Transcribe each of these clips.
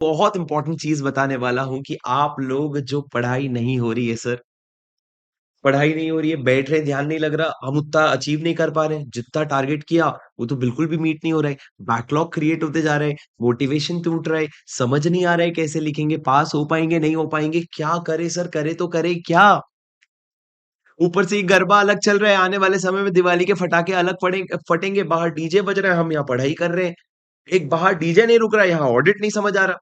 बहुत इंपॉर्टेंट चीज़ बताने वाला हूँ कि आप लोग जो पढ़ाई नहीं हो रही है सर, पढ़ाई नहीं हो रही है, बैठ रहे हैं, ध्यान नहीं लग रहा, हम उतना अचीव नहीं कर पा रहे हैं, जितना टारगेट किया, वो तो बिल्कुल भी मीट नहीं हो रहा है। बैकलॉग क्रिएट होते जा रहे हैं, मोटिवेशन टूट रहा है, समझ नहीं आ रहा है कैसे लिखेंगे, पास हो पाएँगे, नहीं हो पाएँगे, क्या करें सर, करें तो करें क्या? ऊपर से ये गरबा अलग चल रहा है, आने वाले समय में दिवाली के पटाखे अलग फटेंगे, बाहर डीजे बज रहा है, हम यहाँ पढ़ाई कर रहे हैं। एक बाहर डीजे नहीं रुक रहा है, यहाँ ऑडिट नहीं समझ आ रहा।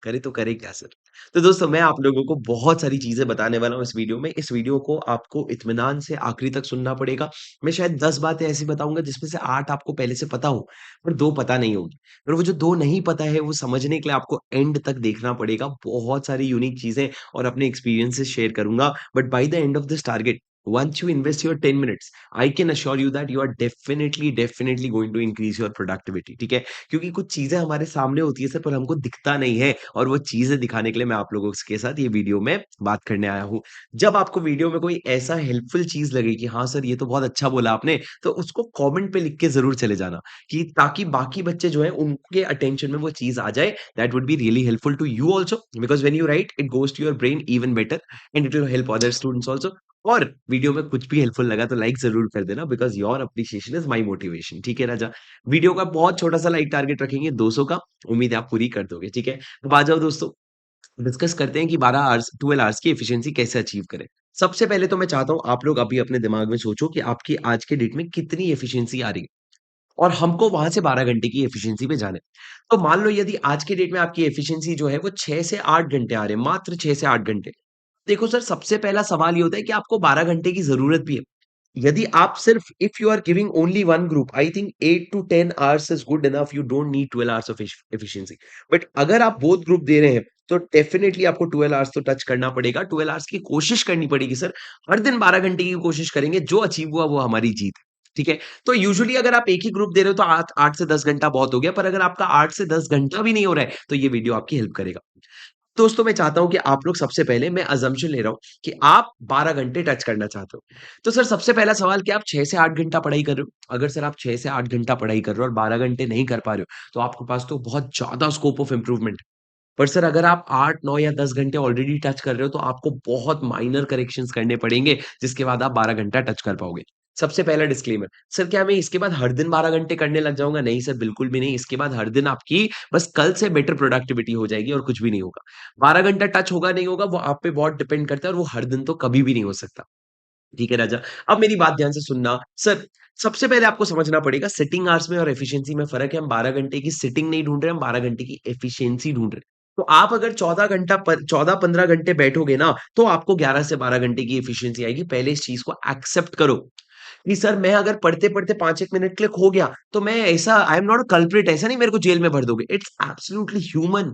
करे तो करे क्या सर? तो दोस्तों मैं आप लोगों को बहुत सारी चीज़ें बताने वाला हूँ इस वीडियो में। इस वीडियो को आपको इत्मीनान से आखिरी तक सुनना पड़ेगा। मैं शायद 10 बातें ऐसी बताऊँगा जिसमें से 8 आपको पहले से पता हो, पर 2 पता नहीं होगी। और वो जो 2 नहीं पता है वो समझने के लिए आपको एंड तक देखना पड़ेगा। बहुत सारी यूनिक चीज़ें और अपने एक्सपीरियंसेस शेयर करूँगा। But by the end of this target, once you invest your 10 minutes, I can assure you that you are definitely going to increase your productivity, ठीक है? क्योंकि कुछ चीज़ें हमारे सामने होती है सर पर हमको दिखता नहीं है और वो चीज़ें दिखाने के लिए मैं आप लोगों के साथ ये वीडियो में बात करने आया हूँ। जब आपको वीडियो में कोई ऐसा हेल्पफुल चीज़ लगे कि हाँ सर ये तो बहुत अच्छा बोला आपने, तो उसको कमेंट पे लिख के ज़रूर चले जाना कि ताकि बाकी बच्चे जो हैं उनके अटेंशन में वो चीज़ आ जाए। That would be really helpful to you also because when you write it goes to your brain even better and it will help other students also. और वीडियो में कुछ भी हेल्पफुल लगा तो लाइक ज़रूर कर देना because your appreciation is my motivation, ठीक है राजा? वीडियो का बहुत छोटा-सा लाइक टारगेट रखेंगे 200 का, उम्मीद है आप पूरी कर दोगे, ठीक है? अब आ जाओ दोस्तों, डिस्कस करते हैं कि 12 आवर्स की एफिशिएंसी कैसे अचीव करें। सबसे पहले तो मैं चाहता हूँ आप लोग अभी अपने दिमाग में सोचो कि आपकी आज के डेट में कितनी एफिशिएंसी आ रही है और हमको वहाँ से 12 घंटे की एफिशिएंसी पे जाना है। तो मान लो यदि आज के डेट में आपकी एफिशिएंसी जो है वो 6 से 8 घंटे आ रहे हैं, मात्र 6 से 8 घंटे। देखो सर सबसे पहला सवाल ये होता है कि आपको 12 घंटे की ज़रूरत भी है। यदि आप सिर्फ if you are giving only one group I think 8 to 10 hours is good enough you don't need 12 hours of efficiency but अगर आप बोथ ग्रुप दे रहे हैं तो डेफिनेटली आपको 12 आवर्स तो टच करना पड़ेगा 12 आवर्स की कोशिश करनी पड़ेगी सर हर दिन 12 घंटे की कोशिश करेंगे जो अचीव हुआ वो हमारी जीत है ठीक है तो यूजुअली अगर आप एक ही ग्रुप दे रहे हो तो 8 से 10 घंटा बहुत हो गया पर अगर आपका 8 से 10 घंटा भी नहीं हो रहा है तो ये वीडियो आपकी हेल्प करेगा दोस्तों मैं चाहता हूँ कि आप लोग सबसे पहले मैं असम्पशन ले रहा हूँ कि आप 12 घंटे टच करना चाहते हो। तो सर सबसे पहला सवाल कि आप 6 से 8 घंटा पढ़ाई कर रहे हो? अगर सर आप 6 से 8 घंटा पढ़ाई कर रहे हो और 12 घंटे नहीं कर पा रहे हो, तो आपके पास तो बहुत ज़्यादा स्कोप ऑफ इम्प्रूवमेंट है। पर सर अगर आप 8, 9 या 10 घंटे ऑलरेडी टच कर रहे हो, तो आपको बहुत माइनर करेक्शंस करने पड़ेंगे, जिसके बाद आप 12 घंटा टच कर पाओगे। सबसे पहला डिस्क्लेमर, सर क्या मैं इसके बाद हर दिन 12 घंटे करने लग जाऊँगा? नहीं सर, बिल्कुल भी नहीं। इसके बाद हर दिन आपकी बस कल से बेटर प्रोडक्टिविटी हो जाएगी और कुछ भी नहीं होगा। 12 घंटा टच होगा, नहीं होगा, वो आप पे बहुत डिपेंड करता है और वो हर दिन तो कभी भी नहीं हो सकता। ठीक है राजा। अब मेरी बात ध्यान से सुनना। सर, सबसे पहले आपको समझना पड़ेगा सिटिंग आवर्स में और एफिशिएंसी में फ़र्क है। हम 12 घंटे की सिटिंग नहीं ढूँढ रहे, हम 12 घंटे की एफिशिएंसी ढूँढ रहे हैं। तो आप अगर 14-15 घंटे बैठोगे ना, तो आपको 11 से 12 घंटे की एफिशिएंसी आएगी। पहले इस चीज़ को एक्सेप्ट करो, कि सर मैं अगर पढ़ते-पढ़ते 5-1 मिनट के लिए खो गया, तो मैं ऐसा I am not a culprit ऐसा नहीं मेरे को जेल में भर दोगे। It's absolutely human,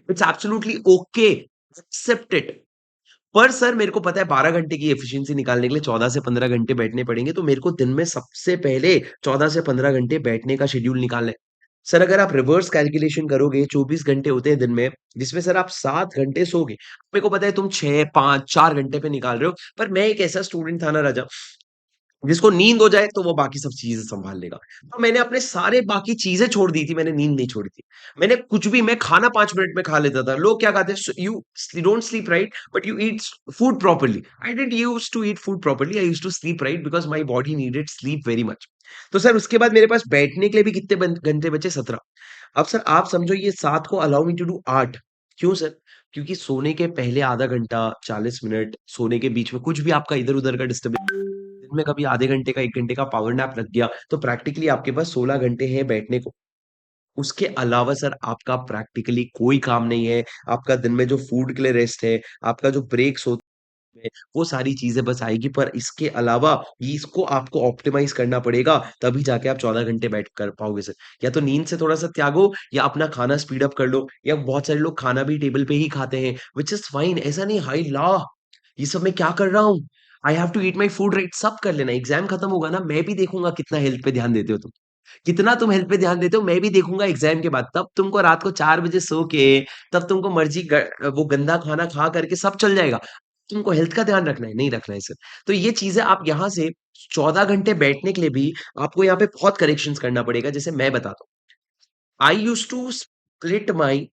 it's absolutely okay, accept it. पर सर मेरे को पता है 12 घंटे की एफिशिएंसी निकालने के लिए 14 से 15 घंटे बैठने पड़ेंगे, तो मेरे को दिन में सबसे पहले 14 से 15 घंटे बैठने का शेड्यूल निकालना है। सर अगर आप रिवर्स कैलकुलेशन करोगे 24 घंटे होते हैं दिन में, जिसमें सर आप 7 घंटे सोओगे। मेरे को पता है तुम 6, 5, 4 घंटे पे निकाल रहे हो, पर मैं एक ऐसा स्टूडेंट था ना राजा जिसको नींद हो जाए तो वो बाकी सब चीज़ें सँभाल लेगा। तो मैंने अपने सारे बाकी चीज़ें छोड़ दी थी, मैंने नींद नहीं छोड़ी थी। मैंने कुछ भी मैं खाना 5 मिनट में खा लेता था। लोग क्या कहते हैं you don't sleep right but you eat food properly. I didn't used to eat food properly, I used to sleep right because my body needed sleep very much. तो सर उसके बाद मेरे पास बैठने के लिए भी कितने घंटे बचे 17। अब सर आप समझो ये 7 को अलाउ मी टू डू 8 क्यों सर? क्योंकि सोने के पहले आधा घंटा, 40 मिनट, सोने के बीच में कुछ भी आपका इधर-उधर का डिस्टर्बेंस दिन में कभी आधे घंटे का 1 घंटे का पावर नैप लग गया, तो प्रैक्टिकली आपके पास 16 घंटे हैं बैठने को। उसके अलावा सर आपका प्रैक्टिकली कोई काम नहीं है, आपका दिन में जो फूड के लिए रेस्ट है, आपका जो ब्रेक्स होते हैं, वो सारी चीज़ें बस आएगी पर इसके अलावा ये इसको आपको ऑप्टिमाइज़ करना पड़ेगा, तभी जाके आप 14 घंटे बैठ कर पाओगे सर। या तो नींद से थोड़ा-सा त्यागो या अपना खाना स्पीड अप कर लो या बहुत सारे लोग खाना भी टेबल पे ही खाते हैं, व्हिच इज़ फाइन ऐसा नहीं हाय ला! ये सब मैं क्या कर रहा हूँ? I have to eat my food right सब कर लेना, एग्ज़ाम खत्म होगा ना मैं भी देखूँगा कितना हेल्थ पे ध्यान देते हो तुम। कितना तुम हेल्थ पे ध्यान देते हो मैं भी देखूँगा एग्ज़ाम के बाद। तब तुमको रात को 4 बजे सो के तब तुमको मर्ज़ी वो गंदा खाना खा करके सब चल जाएगा। तुमको हेल्थ का ध्यान रखना है, नहीं रखना है सर। तो ये चीज़ें आप यहाँ से 14 घंटे बैठने के लिए भी आपको यहाँ पे बहुत करेक्शंस करना पड़ेगा जैसे मैं बताता हूँ। I used to split my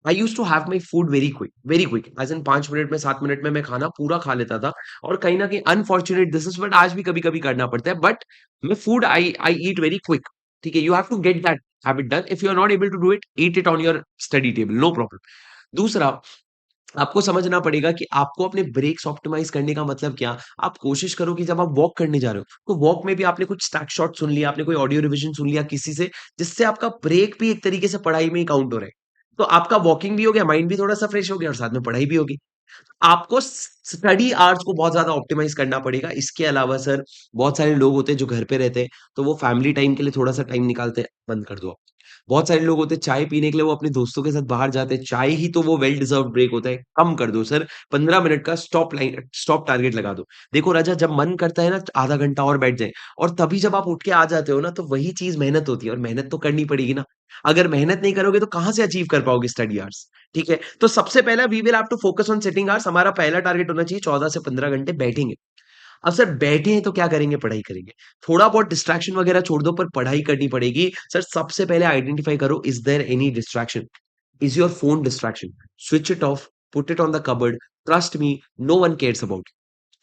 I used to have my food very quick as in 5 minute में 7 मिनट में मैं खाना पूरा खा लेता था और कहीं न कहीं अनफॉर्च्यूनेट दिस इज़ बट आज भी कभी-कभी करना पड़ता है बट मैं food I I eat very quick ठीक है? You have to get that habit done if you are not able to do it, eat it on your study table, no problem. दूसरा, आपको समझना पड़ेगा कि आपको अपने ब्रेक्स ऑप्टिमाइज़ करने का मतलब क्या? आप कोशिश करो कि जब आप वॉक करने जा रहे हो, तो वॉक में भी आपने कुछ स्टैक शॉट सुन लिया, आपने कोई ऑडियो रिविज़न सुन लिया किसी से, जिससे आपका ब्रेक भी एक तरीके से पढ़ाई में ही काउंट हो रहा है। तो आपका वॉकिंग भी हो गया, माइंड भी थोड़ा-सा फ्रेश हो गया और साथ में पढ़ाई भी होगी। आपको स्टडी आवर्स को बहुत ज़्यादा ऑप्टिमाइज़ करना पड़ेगा। इसके अलावा सर, बहुत सारे लोग होते हैं जो घर पे रहते हैं, तो वो फैमिली टाइम के लिए थोड़ा-सा टाइम निकालते हैं, बंद कर दो आप। बहुत सारे लोग होते हैं चाय पीने के लिए वो अपने दोस्तों के साथ बाहर जाते हैं, चाय ही तो वो वेल डिज़र्व्ड ब्रेक होता है, कम कर दो सर। 15 मिनट का स्टॉप टारगेट लगा दो। देखो राजा जब मन करता है ना आधा घंटा और बैठ जाएँ और तभी जब आप उठ के आ जाते हो ना, तो वही चीज़ मेहनत होती है और मेहनत तो करनी पड़ेगी ना। अगर मेहनत नहीं करोगे तो कहाँ से अचीव कर पाओगे स्टडी आवर्स, ठीक है? तो सबसे पहला we will have to focus on sitting hours हमारा पहला टारगेट होना चाहिए 14 से 15 घंटे बैठेंगे। अब सर बैठे हैं तो क्या करेंगे? पढ़ाई करेंगे। थोड़ा बहुत डिस्ट्रैक्शन वगैरह छोड़ दो पर पढ़ाई करनी पड़ेगी। सर सबसे पहले आइडेंटिफाई करो is there any distraction? Is your phone distraction? Switch it off, put it on the cupboard, trust me no one cares about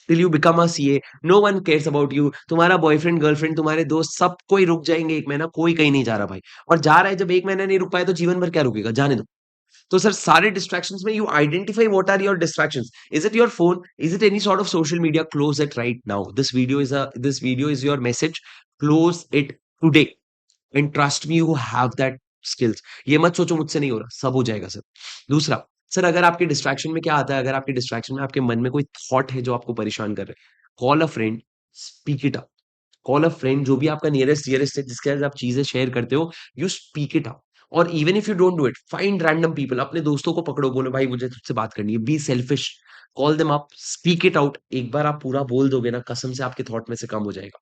till you become a CA, no one cares about you. तुम्हारा boyfriend, girlfriend, तुम्हारे दोस्त सब कोई रुक जाएँगे 1 महीना, कोई कहीं नहीं जा रहा भाई। और जा रहा है जब 1 महीना नहीं रुक पाया तो जीवन भर क्या रुकेगा? जाने दो। तो सर सारे डिस्ट्रैक्शंस में you identify what are your distractions. Is it your phone? Is it any sort of social media? Close it right now. This video is your message. Close it today and trust me you have that skills. ये मत सोचो मुझसे नहीं हो रहा, सब हो जाएगा सर। दूसरा, सर अगर आपके डिस्ट्रैक्शन में क्या आता है, अगर आपके डिस्ट्रैक्शन में आपके मन में कोई थॉट है जो आपको परेशान कर रहे हैं, call a friend, speak it up. Call a friend जो भी आपका नियरेस्ट डियरेस्ट है जिसके साथ आप चीजें शेयर करते हो, यू स्पीक इट आउट। और even if you don't do it, find random people, अपने दोस्तों को पकड़ो, बोलो भाई मुझे तुझसे बात करनी है, be selfish, call them up, speak it out. एक बार आप पूरा बोल दोगे ना, कसम से आपके थॉट में से कम हो जाएगा।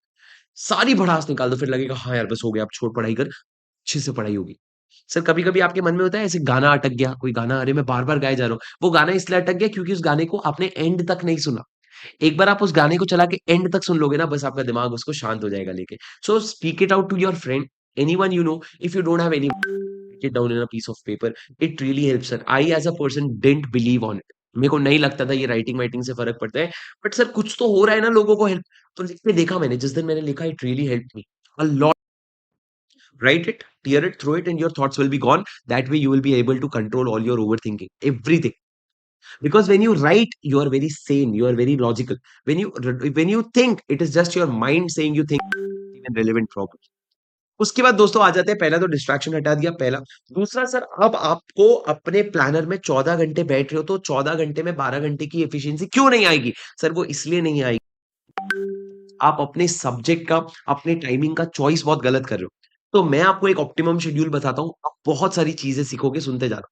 सारी भड़ास निकाल दो, फिर लगेगा हाँ यार बस हो गया, अब छोड़ पढ़ाई कर, अच्छे से पढ़ाई होगी। सर कभी-कभी आपके मन में होता है ऐसे गाना अटक गया, कोई गाना अरे मैं बार-बार गाए जा रहा हूँ। वो गाना इसलिए अटक गया क्योंकि उस गाने को आपने एंड तक नहीं सुना। एक बार आप उस गाने को चला के एंड तक सुन लोगे ना, बस आपका दिमाग उसको शांत हो जाएगा लेके। So speak it out to your friend, anyone you know, if you don't have any, write it down in a piece of paper. It really helps sir. I as a person didn't believe on it. मेरे को नहीं लगता था ये writing वाइटिंग से फर्क पड़ता है, बट सर कुछ तो हो रहा है ना लोगों को हेल्प। तो लिख के देखा मैंने, जिस दिन मैंने लिखा it really helped me a lot. Write it, tear it, throw it, and your thoughts will be gone. That way, you will be able to control all your overthinking, everything. Because when you write, you are very sane, you are very logical. When you think, it is just your mind saying you think even relevant problems. उसके बाद दोस्तों आ जाते हैं, पहला तो distraction हटा दिया पहला। दूसरा सर, अब आपको अपने प्लानर में 14 घंटे बैठ रहे हो तो 14 घंटे में 12 घंटे की एफिशिएंसी क्यों नहीं आएगी? सर वो इसलिए नहीं आएगी, आप अपने सब्जेक्ट का, अपने टाइमिंग का चॉइस बहुत गलत कर रहे हो। तो मैं आपको एक ऑप्टिमम शेड्यूल बताता हूँ, आप बहुत सारी चीज़ें सीखोगे, सुनते जाना।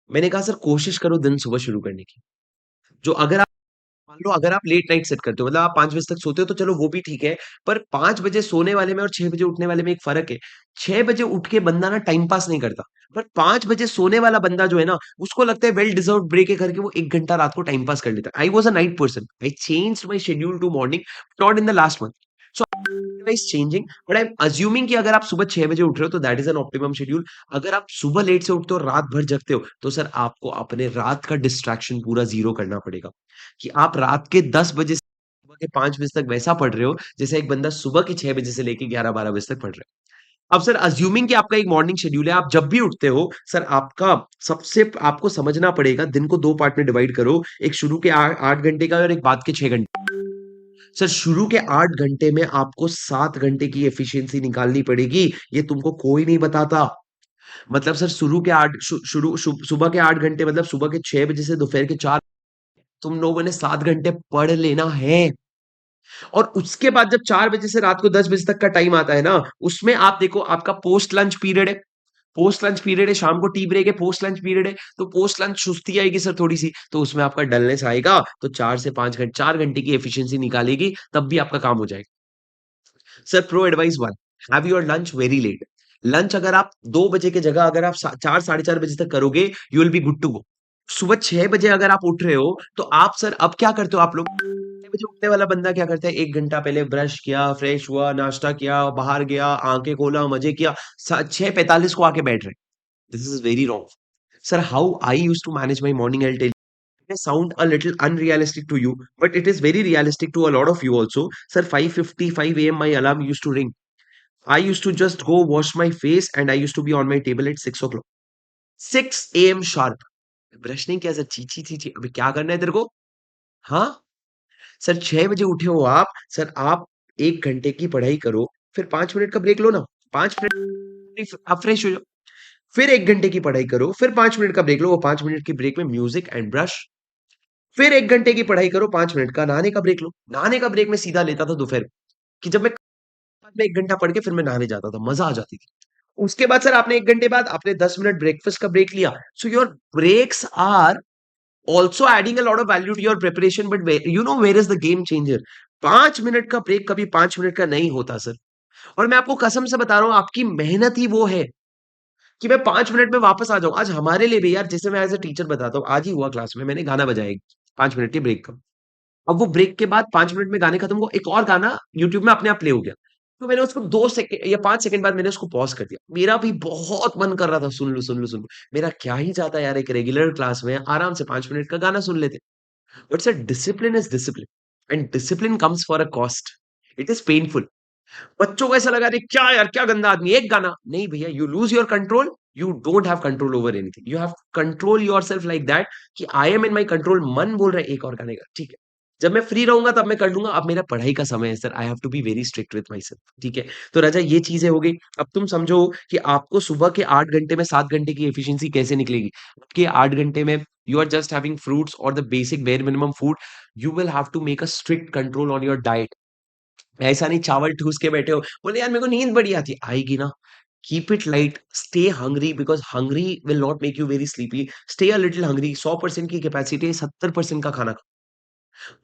मैंने कहा सर कोशिश करो दिन सुबह शुरू करने की। जो अगर मान लो अगर आप लेट नाइट सेट करते हो, मतलब आप 5 बजे तक सोते हो तो चलो वो भी ठीक है, पर 5 बजे सोने वाले में और 6 बजे उठने वाले में एक फ़र्क है। 6 बजे उठ के बंदा ना टाइम पास नहीं करता, पर 5 बजे सोने वाला बंदा जो है ना, उसको लगता है वेल डिज़र्व्ड ब्रेक है करके वो 1 घंटा रात को टाइम पास कर लेता है। I was a night person, I changed my schedule to morning not in the last month. So is changing, but I am assuming कि अगर आप सुबह 6 बजे उठ रहे हो तो that is an optimum schedule. अगर आप सुबह लेट से उठते हो और रात भर जगते हो, तो सर आपको अपने रात का डिस्ट्रैक्शन पूरा ज़ीरो करना पड़ेगा। कि आप रात के 10 बजे से सुबह के 5 बजे तक वैसा पढ़ रहे हो, जैसे एक बंदा सुबह के 6 बजे से लेके 11-12 बजे तक पढ़ रहा है। अब सर अज़्यूमिंग कि आपका एक मॉर्निंग शेड्यूल है, आप जब भी उठते हो, सर आपका सबसे आपको समझना पड़ेगा, दिन को 2 पार्ट में डिवाइड करो, एक शुरू के 8 घंटे का और एक बाद के 6 घंटे। सर शुरू के 8 घंटे में आपको 7 घंटे की एफिशिएंसी निकालनी पड़ेगी, ये तुमको कोई नहीं बताता। मतलब सर शुरू के 8 शु शुरू शु सुबह के 8 घंटे मतलब सुबह के 6 बजे से दोपहर के 4, तुम लोगों ने 7 घंटे पढ़ लेना है। और उसके बाद जब 4 बजे से रात को 10 बजे तक का टाइम आता है ना, उसमें आप देखो आपका पोस्ट लंच पीरियड है। पोस्ट लंच पीरियड है, शाम को टी ब्रेक है, पोस्ट लंच पीरियड है, तो पोस्ट लंच सुस्ती आएगी सर थोड़ी-सी, तो उसमें आपका डलनेस आएगा, तो 4 से 5 घंटे 4 घंटे की एफिशिएंसी निकालेगी, तब भी आपका काम हो जाएगा। Sir pro advice 1, have your lunch very late. Lunch अगर आप 2 बजे की जगह अगर आप 4 साढ़े 4 बजे तक करोगे, you will be good to go. सुबह 6 बजे अगर आप उठ रहे हो, तो आप सर अब क्या करते हो आप लोग? 6 बजे उठने वाला बंदा क्या करता है, 1 घंटा पहले ब्रश किया, फ्रेश हुआ, नाश्ता किया, बाहर गया, आँखें खोला, मज़े किया, स 6:45 को आके बैठ रहे हैं। This is very wrong. Sir, how I used to manage my morning, I'll tell you. It may sound a little unrealistic to you, but it is very realistic to a lot of you also. Sir, 5:55 a.m. my alarm used to ring. I used to just go wash my face and I used to be on my table at 6 o'clock. 6 a.m. sharp. Brush नहीं किया sir, छी छी छी छी, अबे क्या करना है तेरे को? हाँ? सर 6 बजे उठे हो आप, सर आप 1 घंटे की पढ़ाई करो, फिर 5 मिनट का ब्रेक लो ना। 5 मिनट आप फ्रेश हो जाओ। फिर 1 घंटे की पढ़ाई करो, फिर 5 मिनट का ब्रेक लो, वो 5 मिनट की ब्रेक में म्यूजिक एंड ब्रश। फिर 1 घंटे की पढ़ाई करो, 5 मिनट का नहाने का ब्रेक लो। नहाने का ब्रेक मैं सीधा लेता था दोपहर को, कि जब मैं बाद में 1 घंटा पढ़ के फिर मैं नहाने जाता था, मज़ा आ जाती थी। उसके बाद सर आपने 1 घंटे बाद आपने 10 मिनट ब्रेकफास्ट का ब्रेक लिया। So your breaks are also adding a lot of value to your preparation, but you know where is the game changer? 5 minute का ब्रेक कभी 5 मिनट का नहीं होता सर। और मैं आपको कसम से बता रहा हूं, आपकी मेहनत ही वो है कि मैं 5 मिनट में वापस आ जाऊं। आज हमारे लिए भी यार, जैसे मैं एज ए टीचर बताता हूँ, आज ही हुआ क्लास में, मैंने गाना बजाया 5 मिनट के ब्रेक का। अब वो ब्रेक के बाद 5 मिनट में गाने खत्म हुआ, एक और गाना यूट्यूब में अपने आप प्ले हो गया। तो मैंने उसको 2 सेकंड या 5 सेकंड बाद मैंने उसको पॉज कर दिया। मेरा भी बहुत मन कर रहा था, सुन लूं सुन लूं सुन लूं। मेरा क्या ही जाता यार, एक रेगुलर क्लास में आराम से 5 मिनट का गाना सुन लेते। But sir, discipline is discipline, and discipline comes for a cost. It is painful. बच्चों को ऐसा लगा, अरे क्या यार, क्या गंदा आदमी, एक गाना नहीं भैया। You lose your control, you don't have control over anything, you have control your self like that कि I am in my control. मन बोल रहा है एक और गाने का, ठीक है। जब मैं फ्री रहूंगा तब मैं कर लूंगा, अब मेरा पढ़ाई का समय है sir, I have to be very strict with myself, ठीक है। तो राजा ये चीजें हो गई। अब तुम समझो कि आपको सुबह के 8 घंटे में 7 घंटे की एफिशिएंसी कैसे निकलेगी। आपके 8 घंटे में you are just having fruits और the basic bare minimum food. You will have to make a strict control on your diet. ऐसा नहीं चावल ठूस के बैठे हो, बोले यार मेरे को नींद बड़ी आती है, आएगी ना। Keep it light, stay hungry because hungry will not make you very sleepy. Stay a little hungry. 100% की कैपेसिटी है, 70% का खाना खाओ।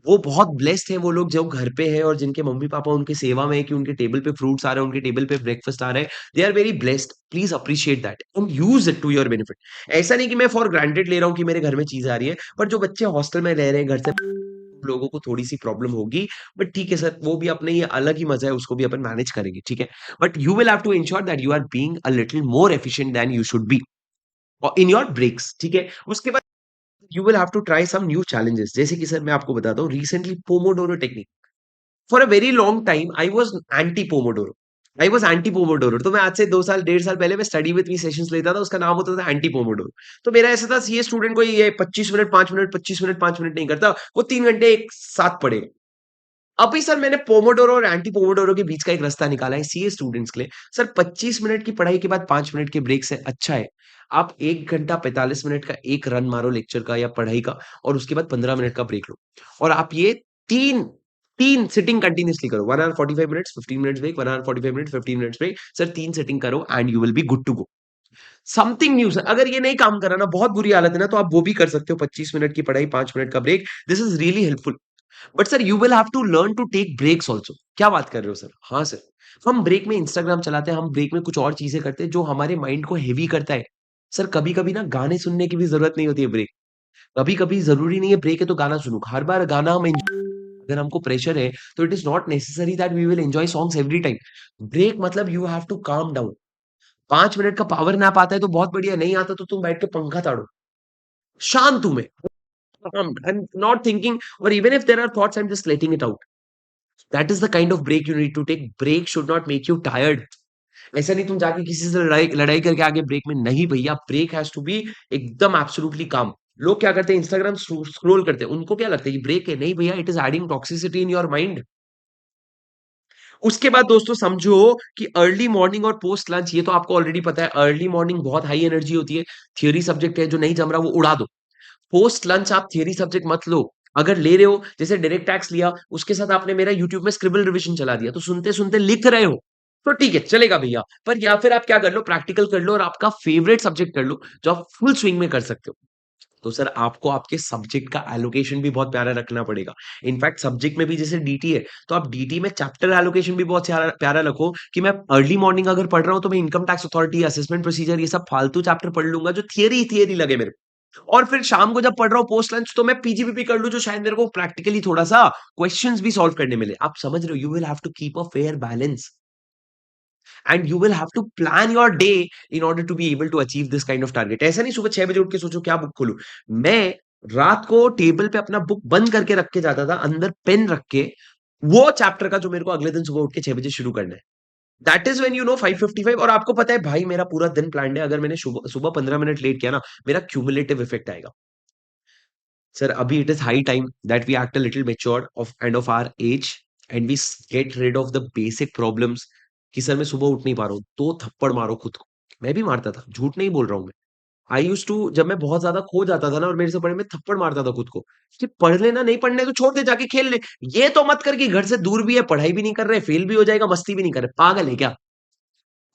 वो बहुत ब्लेस्ड हैं वो लोग जो घर पे हैं और जिनके मम्मी-पापा उनकी सेवा में है कि उनके टेबल पे फ्रूट्स आ रहे हैं, उनके टेबल पे ब्रेकफास्ट आ रहा है। They are very blessed. Please appreciate that and use it to your benefit. ऐसा नहीं कि मैं फॉर ग्रांटेड ले रहा हूँ कि मेरे घर में चीज़ आ रही है, पर जो बच्चे हॉस्टल में रह रहे हैं घर से, लोगों को थोड़ी-सी प्रॉब्लम होगी, बट ठीक है सर, वो भी अपने ये अलग ही मज़ा है, उसको भी अपन मैनेज करेंगे, ठीक है? But you will have to ensure that you are being a little more efficient than you should be in your breaks, ठीक है? उसके बाद you will have to try some new challenges, जैसे कि सर मैं आपको बताता हूँ, recently pomodoro technique. For a very long time I was anti pomodoro. I was anti pomodoro. तो मैं आज से 2 साल, 1.5 साल पहले मैं स्टडी विद मी सेशंस लेता था, उसका नाम होता था एंटी पोमोडोरो। तो मेरा ऐसा था, सीए स्टूडेंट को ये 25 मिनट 5 मिनट 25 मिनट 5 मिनट नहीं करता, वो 3 घंटे एक साथ पढ़ेगा। अभी सर मैंने पोमोडोरो और एंटी पोमोडोरो के बीच का एक रास्ता निकाला है सीए स्टूडेंट्स के लिए। सर 25 मिनट की पढ़ाई के बाद 5 मिनट के ब्रेक से अच्छा है, आप 1 घंटा 45 मिनट का एक रन मारो लेक्चर का या पढ़ाई का, और उसके बाद 15 मिनट का ब्रेक लो। और आप ये 3 3 सिटिंग कंटीन्यूअसली करो। 1 hour 45 minutes, 15 minutes break, 1 hour 45 minutes, 15 minutes break. Sir 3 sitting करो and you will be good to go. Something new sir. अगर ये नहीं काम कर रहा ना, बहुत बुरी हालत है ना, तो आप वो भी कर सकते हो। 25 मिनट की पढ़ाई, 5 मिनट का break. This is really helpful. But sir you will have to learn to take breaks also. क्या बात कर रहे हो सर? हाँ सर। हम ब्रेक में इंस्टाग्राम चलाते हैं, हम ब्रेक में कुछ और चीज़ें करते हैं जो हमारे माइंड को हेवी करता है। सर कभी-कभी ना गाने सुनने की भी ज़रूरत नहीं होती है ब्रेक। कभी-कभी ज़रूरी नहीं है ब्रेक है तो गाना सुनो। हर बार गाना हम अगर हमको प्रेशर है, तो it is not necessary that we will enjoy songs every time. Break मतलब you have to calm down. 5 minute का पावर नैप आता है तो बहुत बढ़िया, नहीं आता तो तुम बैठ के पंखा ताड़ो। शांत हूँ मैं। I'm not thinking, or even if there are thoughts, I'm just letting it out. That is the kind of break you need to take. Break should not make you tired. ऐसा नहीं तुम जाके किसी से लड़ाई लड़ाई करके आगे ब्रेक में, नहीं भैया, ब्रेक हैज़ टू बी एकदम एब्सोल्युटली काम। लोग क्या करते हैं, इंस्टाग्राम स्क्रॉल करते हैं, उनको क्या लगता है ये ब्रेक है, नहीं भैया, it is adding toxicity in your mind. उसके बाद दोस्तों समझो कि अर्ली मॉर्निंग और पोस्ट लंच, ये तो आपको ऑलरेडी पता है, अर्ली मॉर्निंग बहुत हाई एनर्जी होती है, थियरी सब्जेक्ट है, जो नहीं जम रहा वो उड़ा दो। पोस्ट लंच आप थियरी सब्जेक्ट मत लो। अगर ले रहे हो, जैसे डायरेक्ट टैक्स लिया, उसके साथ आपने मेरा यूट्यूब में स्क्रिबल रिविजन चला दिया, तो सुनते-सुनते लिख रहे हो, तो ठीक है, चलेगा भैया। पर या फिर आप क्या कर लो, प्रैक्टिकल कर लो और आपका फेवरेट सब्जेक्ट कर लो, जो आप फुल स्विंग में कर सकते हो। तो सर आपको आपके सब्जेक्ट का एलोकेशन भी बहुत प्यारा रखना पड़ेगा। इनफैक्ट सब्जेक्ट में भी जैसे डीटी है, तो आप डीटी में चैप्टर एलोकेशन भी बहुत प्यारा प्यारा रखो कि मैं अर्ली मॉर्निंग अगर पढ़ रहा हूँ, तो मैं income tax authority, assessment procedure, ये सब फालतू चैप्टर पढ़ लूँगा, जो थियरी ही थियरी लगे मेरे को। और फिर शाम को जब पढ़ रहा हूँ पोस्ट लंच, तो मैं पीजीपीपी कर लूँ, जो शायद मेरे को प्रैक्टिकली थोड़ा-सा क्वेश्चन्स भी सॉल्व करने मिले। आप समझ रहे हो? You will have to keep a fair balance. And you will have to plan your day in order to be able to achieve this kind of target. ऐसा नहीं सुबह 6 बजे उठ के सोचो क्या बुक खोलूं। मैं रात को टेबल पे अपना बुक बंद करके रख के जाता था, अंदर पेन रख के, वो चैप्टर का जो मेरे को अगले दिन सुबह उठ के 6 बजे शुरू करना है। That is when you know 5:55। और आपको पता है भाई मेरा पूरा दिन प्लान है, अगर मैंने सुबह सुबह 15 मिनट लेट किया ना, मेरा क्यूमुलेटिव इफेक्ट आएगा। सर अभी it is high time that we act a little matured of and of our age and we get rid of the basic problems. कि सर मैं सुबह उठ नहीं पा रहा हूँ, तो थप्पड़ मारो खुद को। मैं भी मारता था, झूठ नहीं बोल रहा हूँ मैं। आई यूज्ड टू, जब मैं बहुत ज्यादा खो जाता था ना और मेरे से पढ़े, मैं थप्पड़ मारता था खुद को कि पढ़ लेना, नहीं पढ़ने तो छोड़ दे, जाके खेल ले। ये तो मत कर कि घर से दूर भी है, पढ़ाई भी नहीं कर रहे, फेल भी हो जाएगा, मस्ती भी नहीं कर रहे, पागल है क्या?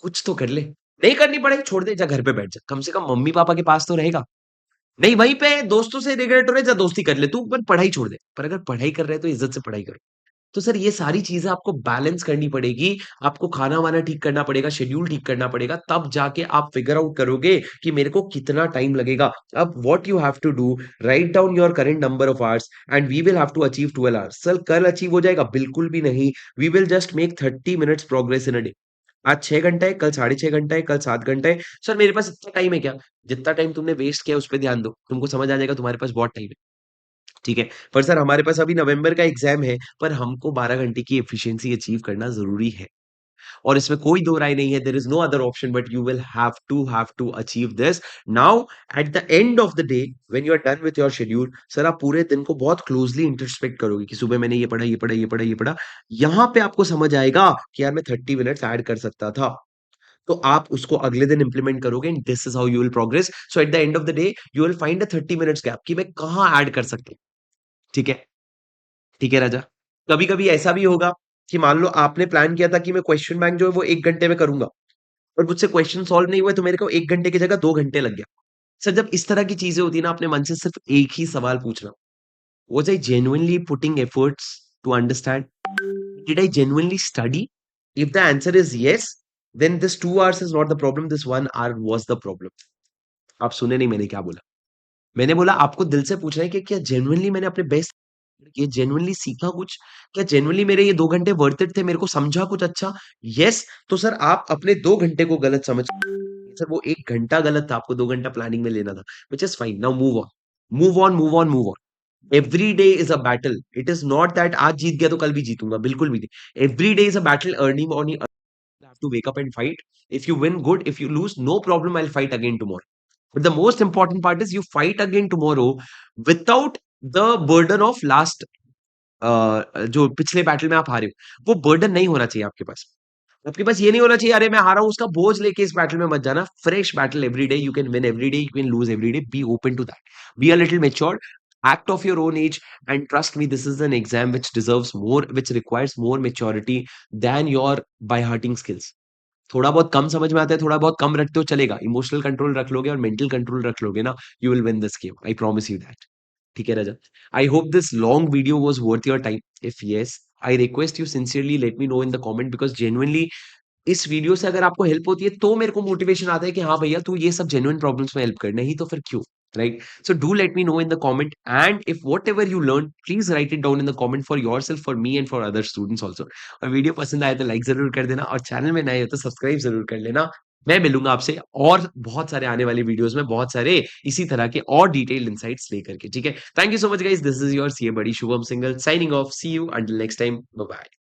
कुछ तो कर ले। नहीं करनी पड़ेगी, छोड़ दे, जा घर पे बैठ जा, कम से कम मम्मी पापा के पास तो रहेगा। नहीं वहीं पे दोस्तों से रिग्रेट हो रहा है, जा दोस्ती कर ले तू, पर पढ़ाई छोड़ दे। पर अगर पढ़ाई कर रहे हैं तो इज्जत से पढ़ाई करो। तो सर ये सारी चीजें आपको बैलेंस करनी पड़ेगी। आपको खाना-वाना ठीक करना पड़ेगा, शेड्यूल ठीक करना पड़ेगा, तब जाके आप फिगर आउट करोगे कि मेरे को कितना टाइम लगेगा। अब what you have to do, write down your current number of hours and we will have to achieve 12 hours. Sir कल अचीव हो जाएगा? बिल्कुल भी नहीं। We will just make 30 minutes progress in a day. आज 6 घंटा है, कल साढ़े 6 घंटा है, कल 7 घंटा है। सर मेरे पास इतना टाइम है क्या? जितना टाइम तुमने वेस्ट किया उस पे ध्यान दो। तुमको समझ आ जाएगा तुम्हारे पास बहुत टाइम है। ठीक है? पर सर हमारे पास अभी नवंबर का एग्ज़ाम है, पर हमको 12 घंटे की एफिशिएंसी अचीव करना ज़रूरी है। और इसमें कोई दो राय नहीं है, there is no other option but you will have to achieve this. Now at the end of the day when you are done with your schedule, sir आप पूरे दिन को बहुत क्लोज़ली इंट्रोस्पेक्ट करोगे कि सुबह मैंने ये पढ़ा, ये पढ़ा, ये पढ़ा, ये पढ़ा। यहाँ पे आपको समझ आएगा कि यार मैं 30 मिनट्स ऐड कर सकता था। तो आप उसको अगले दिन इंप्लीमेंट करोगे and this is how you will progress. So eight the end of the day you will find a 30 minutes gap कि मैं कहाँ ऐड कर सकता हूँ। ठीक है? ठीक है राजा। कभी-कभी ऐसा भी होगा कि मान लो आपने प्लान किया था कि मैं क्वेश्चन बैंक जो है वो 1 घंटे में करूँगा और मुझसे क्वेश्चन सॉल्व नहीं हुए तो मेरे को 1 घंटे की जगह 2 घंटे लग गया। सर जब इस तरह की चीज़ें होती है ना, अपने मन से सिर्फ एक ही सवाल पूछना, was I genuinely putting efforts to understand? Did I genuinely study? If the answer is yes, then this 2 hours is not the problem, this 1 hour was the problem. आप सुने नहीं मैंने क्या बोला? मैंने बोला आपको दिल से पूछना है कि क्या जेन्युइनली मैंने अपने बेस्ट, ये जेन्युइनली सीखा कुछ? क्या जेन्युइनली मेरे ये 2 घंटे वर्थ इट थे? मेरे को समझा कुछ अच्छा? येस, तो सर आप अपने 2 घंटे को गलत समझ, सर वो 1 घंटा गलत था, आपको 2 घंटा प्लानिंग में लेना था, which is fine. Now move on, move on, move on, move on. Every day is a battle. It is not that आज जीत गया तो कल भी जीतूँगा, बिल्कुल भी नहीं। Every day is a battle, early morning have to wake up and fight. If you win, good. If you lose, no problem. I'll fight again tomorrow. But the most important part is you fight again tomorrow without the burden of last, जो पिछले battle में आप हारे हो, वो burden नहीं होना चाहिए आपके पास। आपके पास ये नहीं होना चाहिए, अरे मैं हारा हूँ उसका बोझ लेके इस बैटल में मत जाना। Fresh battle every day, you can win every day, you can lose every day, be open to that, be a little matured, act of your own age, and trust me, this is an exam which deserves more, which requires more maturity than your by hearting skills। थोड़ा बहुत कम समझ में आता है, थोड़ा बहुत कम रखते हो चलेगा, इमोशनल कंट्रोल रख लोगे और मेंटल कंट्रोल रख लोगे ना, you will win this game, I promise you that. ठीक है राजा। I hope this long video was worth your time. If yes, I request you sincerely let me know in the comment, because genuinely इस वीडियो से अगर आपको help होती है तो मेरे को मोटिवेशन आता है कि हाँ भैया तू ये सब जेन्युइन प्रॉब्लम्स में हेल्प कर, नहीं तो फिर क्यों? Right? So do let me know in the comment and if whatever you learn please right it down in the comment for yourself, for me and for other students also. और video पसंद आए तो like जरूर कर देना और channel में नए हो तो सब्सक्राइब जरूर कर लेना। मैं मिलूंगा आपसे और बहुत सारे आने वाले वीडियोस में, बहुत सारे इसी तरह के और डिटेल्ड इनसाइट्स लेकर के। ठीक है? Thank you so much guys, this is your CA buddy Shubham Singhal signing off. See you until next time, bye bye.